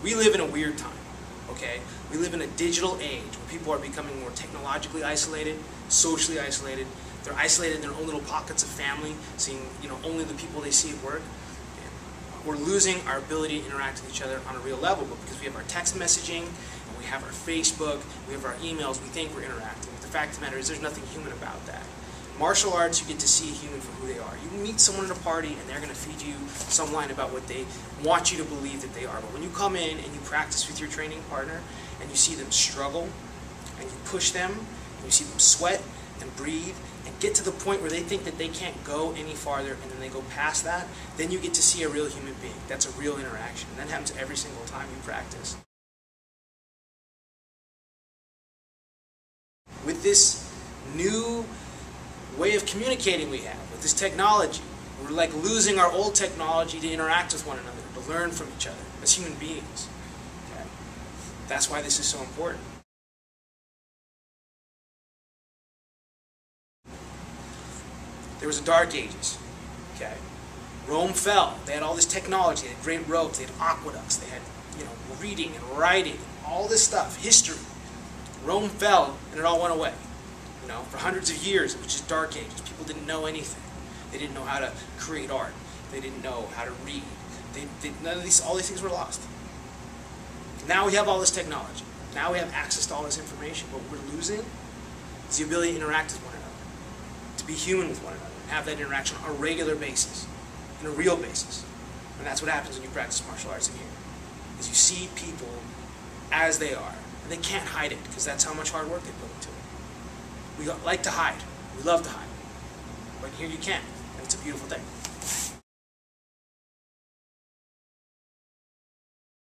We live in a weird time, okay? We live in a digital age where people are becoming more technologically isolated, socially isolated. They're isolated in their own little pockets of family, seeing only the people they see at work. We're losing our ability to interact with each other on a real level, but because we have our text messaging, and we have our Facebook, we have our emails, we think we're interacting. But the fact of the matter is there's nothing human about that. Martial arts, you get to see a human for who they are. You meet someone at a party and they're going to feed you some line about what they want you to believe that they are. But when you come in and you practice with your training partner and you see them struggle and you push them and you see them sweat and breathe and get to the point where they think that they can't go any farther and then they go past that, then you get to see a real human being. That's a real interaction. And that happens every single time you practice. With this new way of communicating we have, with this technology, we're like losing our old technology to interact with one another, to learn from each other as human beings. Okay? That's why this is so important. There was a Dark Ages. Okay? Rome fell. They had all this technology. They had great roads. They had aqueducts. They had reading and writing, all this stuff, history. Rome fell and it all went away. For hundreds of years, it was just Dark Ages. People didn't know anything. They didn't know how to create art. They didn't know how to read. All these things were lost. Now we have all this technology. Now we have access to all this information. What we're losing is the ability to interact with one another, to be human with one another, and have that interaction on a regular basis, on a real basis. And that's what happens when you practice martial arts in here, is you see people as they are, and they can't hide it because that's how much hard work they put into it. We like to hide. We love to hide. But here you can't. And it's a beautiful thing.